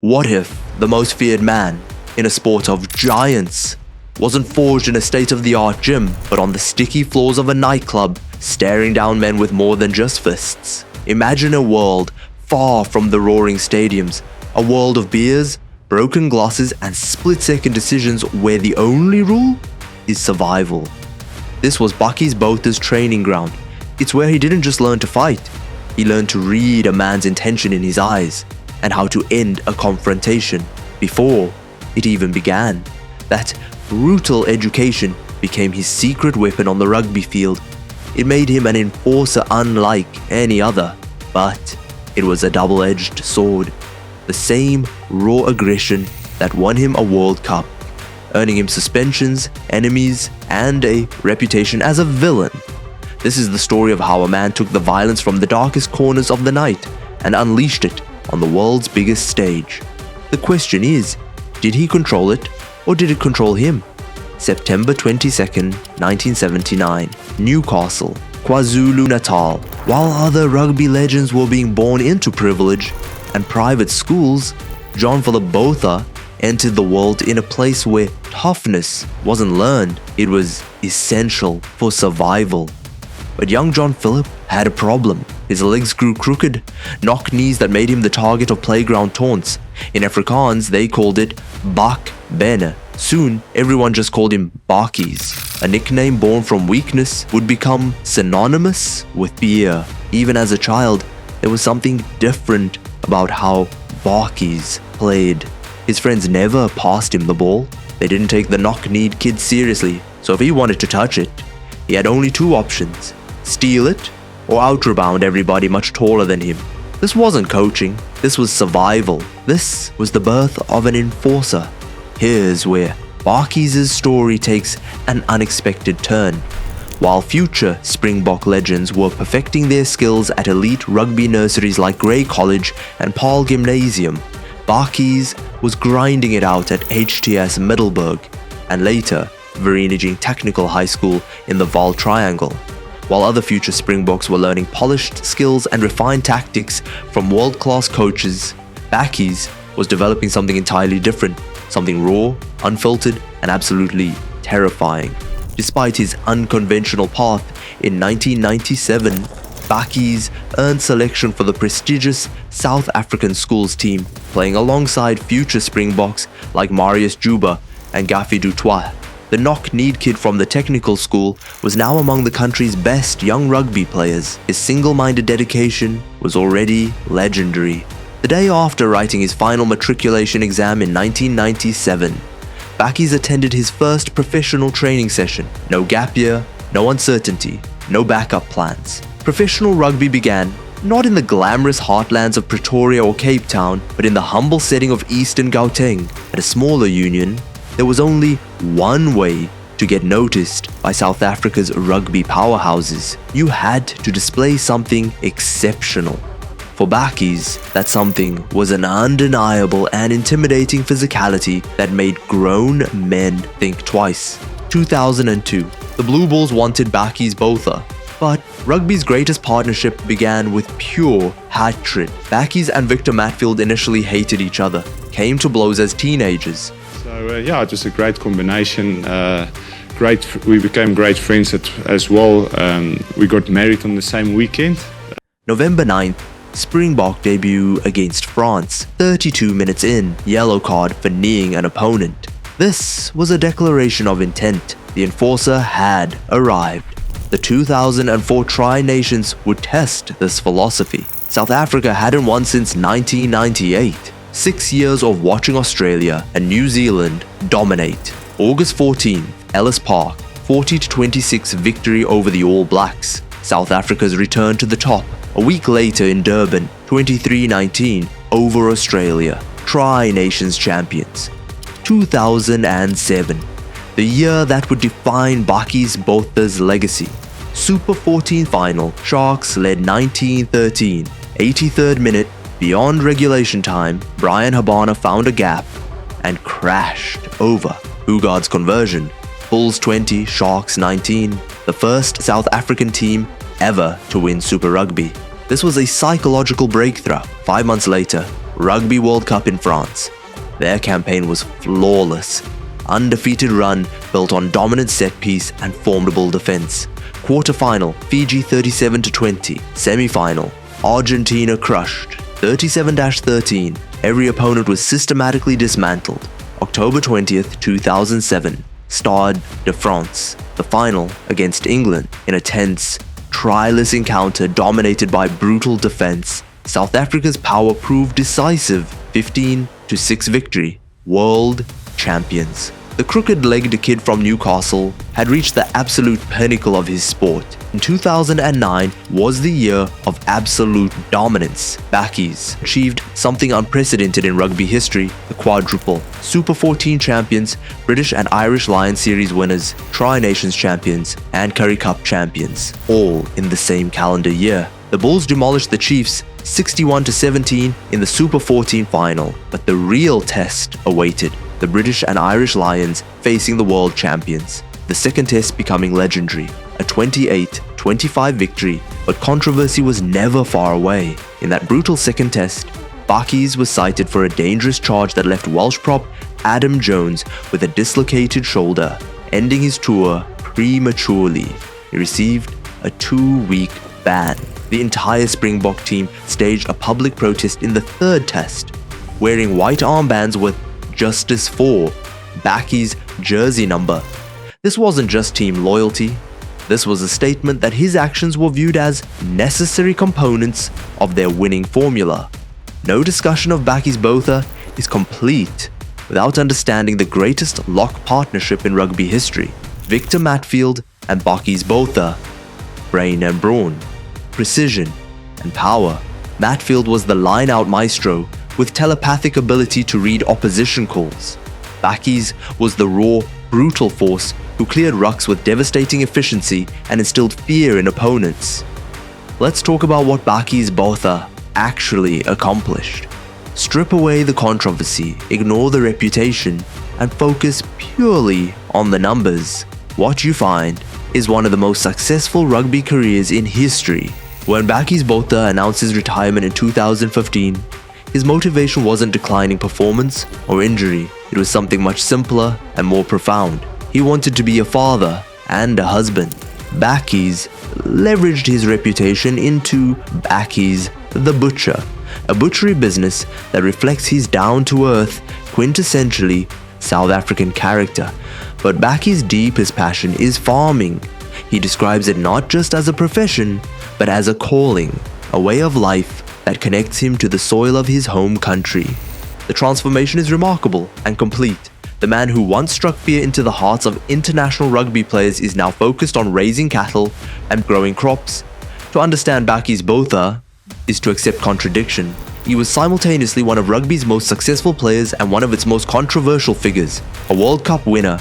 What if the most feared man in a sport of giants wasn't forged in a state-of-the-art gym, but on the sticky floors of a nightclub, staring down men with more than just fists? Imagine a world far from the roaring stadiums, a world of beers, broken glasses, and split-second decisions where the only rule is survival. This was Bakkies Botha's training ground. It's where he didn't just learn to fight, he learned to read a man's intention in his eyes and how to end a confrontation before it even began. That brutal education became his secret weapon on the rugby field. It made him an enforcer unlike any other, but it was a double-edged sword. The same raw aggression that won him a World Cup, earning him suspensions, enemies, and a reputation as a villain. This is the story of how a man took the violence from the darkest corners of the night and unleashed it on the world's biggest stage. The question is, did he control it, or did it control him? September 22nd, 1979, Newcastle, KwaZulu-Natal. While other rugby legends were being born into privilege and private schools, John Philip Botha entered the world in a place where toughness wasn't learned, it was essential for survival. But young John Philip had a problem. His legs grew crooked, knock knees that made him the target of playground taunts. In Afrikaans, they called it Bak Bene. Soon, everyone just called him Bakkies. A nickname born from weakness would become synonymous with fear. Even as a child, there was something different about how Bakkies played. His friends never passed him the ball. They didn't take the knock-kneed kid seriously, so if he wanted to touch it, he had only two options: steal it or out-rebound everybody much taller than him. This wasn't coaching, this was survival. This was the birth of an enforcer. Here's where Bakkies' story takes an unexpected turn. While future Springbok legends were perfecting their skills at elite rugby nurseries like Grey College and Paarl Gymnasium, Bakkies was grinding it out at HTS Middelburg and later Vereeniging Technical High School in the Vaal Triangle. While other future Springboks were learning polished skills and refined tactics from world-class coaches, Bakkies was developing something entirely different, something raw, unfiltered, and absolutely terrifying. Despite his unconventional path, in 1997, Bakkies earned selection for the prestigious South African schools team, playing alongside future Springboks like Marius Juba and Gaffy Dutoit. The knock-kneed kid from the technical school was now among the country's best young rugby players. His single-minded dedication was already legendary. The day after writing his final matriculation exam in 1997, Bakkies attended his first professional training session. No gap year, no uncertainty, no backup plans. Professional rugby began not in the glamorous heartlands of Pretoria or Cape Town, but in the humble setting of Eastern Gauteng. At a smaller union, there was only one way to get noticed by South Africa's rugby powerhouses. You had to display something exceptional. For Bakkies, that something was an undeniable and intimidating physicality that made grown men think twice. 2002, the Blue Bulls wanted Bakkies Botha, but rugby's greatest partnership began with pure hatred. Bakkies and Victor Matfield initially hated each other, came to blows as teenagers. So it was a great combination. We became great friends as well. We got married on the same weekend. November 9th, Springbok debut against France. 32 minutes in, yellow card for kneeing an opponent. This was a declaration of intent. The enforcer had arrived. The 2004 Tri-Nations would test this philosophy. South Africa hadn't won since 1998. 6 years of watching Australia and New Zealand dominate. August 14th, Ellis Park, 40-26 victory over the All Blacks. South Africa's return to the top. A week later in Durban, 23-19 over Australia. Tri-Nations champions. 2007, the year that would define Bakkies Botha's legacy. Super 14 final, Sharks led 19-13. 83rd minute, beyond regulation time, Brian Habana found a gap and crashed over Ugaard's conversion. Bulls 20, Sharks 19, the first South African team ever to win Super Rugby. This was a psychological breakthrough. 5 months later, Rugby World Cup in France. Their campaign was flawless. Undefeated run built on dominant set piece and formidable defense. Quarter-final, Fiji 37-20. Semi-final, Argentina crushed 37-13. Every opponent was systematically dismantled. October 20th, 2007. Stade de France. The final against England in a tense, tryless encounter dominated by brutal defense. South Africa's power proved decisive. 15-6 victory. World champions. The crooked-legged kid from Newcastle had reached the absolute pinnacle of his sport. In 2009 was the year of absolute dominance. Bakkies achieved something unprecedented in rugby history, the quadruple. Super 14 champions, British and Irish Lions Series winners, Tri-Nations champions, and Currie Cup champions, all in the same calendar year. The Bulls demolished the Chiefs 61-17 in the Super 14 final, but the real test awaited. The British and Irish Lions facing the world champions. The second test becoming legendary, a 28-25 victory, but controversy was never far away. In that brutal second test, Bakkies was cited for a dangerous charge that left Welsh prop Adam Jones with a dislocated shoulder, ending his tour prematurely. He received a 2-week ban. The entire Springbok team staged a public protest in the third test, wearing white armbands with Justice for Bakkies' jersey number. This wasn't just team loyalty. This was a statement that his actions were viewed as necessary components of their winning formula. No discussion of Bakkies Botha is complete without understanding the greatest lock partnership in rugby history. Victor Matfield and Bakkies Botha. Brain and brawn. Precision and power. Matfield was the line-out maestro with telepathic ability to read opposition calls. Bakkies was the raw, brutal force who cleared rucks with devastating efficiency and instilled fear in opponents. Let's talk about what Bakkies Botha actually accomplished. Strip away the controversy, ignore the reputation, and focus purely on the numbers. What you find is one of the most successful rugby careers in history. When Bakkies Botha announced his retirement in 2015, his motivation wasn't declining performance or injury. It was something much simpler and more profound. He wanted to be a father and a husband. Bakkies leveraged his reputation into Bakkies the Butcher, a butchery business that reflects his down-to-earth, quintessentially South African character. But Bakkies' deepest passion is farming. He describes it not just as a profession, but as a calling, a way of life that connects him to the soil of his home country. The transformation is remarkable and complete. The man who once struck fear into the hearts of international rugby players is now focused on raising cattle and growing crops. To understand Bakkies Botha is to accept contradiction. He was simultaneously one of rugby's most successful players and one of its most controversial figures, a World Cup winner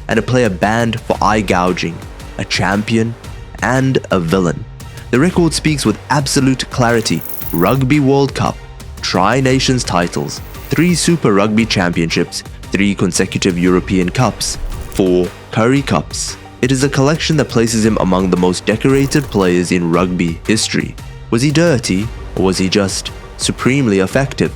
and a player banned for eye gouging, a champion and a villain. The record speaks with absolute clarity. Rugby World Cup, Tri-Nations titles, 3 Super Rugby Championships, 3 consecutive European Cups, 4 Currie Cups. It is a collection that places him among the most decorated players in rugby history. Was he dirty, or was he just supremely effective?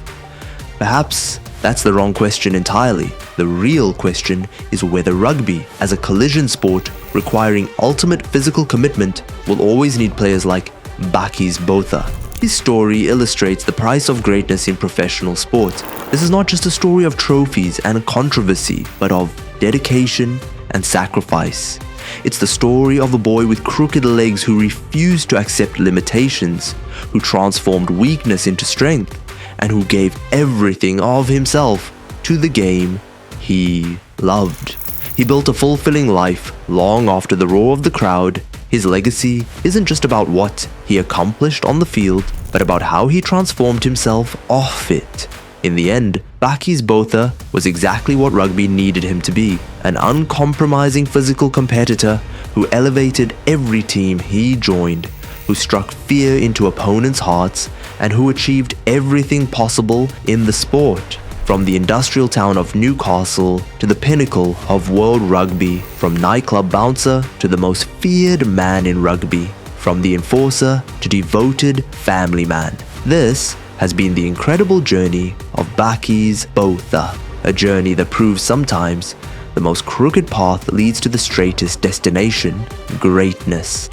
Perhaps that's the wrong question entirely. The real question is whether rugby, as a collision sport requiring ultimate physical commitment, will always need players like Bakkies Botha. His story illustrates the price of greatness in professional sport. This is not just a story of trophies and controversy, but of dedication and sacrifice. It's the story of a boy with crooked legs who refused to accept limitations, who transformed weakness into strength, and who gave everything of himself to the game he loved. He built a fulfilling life long after the roar of the crowd. His legacy isn't just about what he accomplished on the field, but about how he transformed himself off it. In the end, Bakkies Botha was exactly what rugby needed him to be, an uncompromising physical competitor who elevated every team he joined, who struck fear into opponents' hearts, and who achieved everything possible in the sport. From the industrial town of Newcastle to the pinnacle of world rugby, from nightclub bouncer to the most feared man in rugby, from the enforcer to devoted family man. This has been the incredible journey of Bakkies Botha, a journey that proves sometimes the most crooked path leads to the straightest destination, greatness.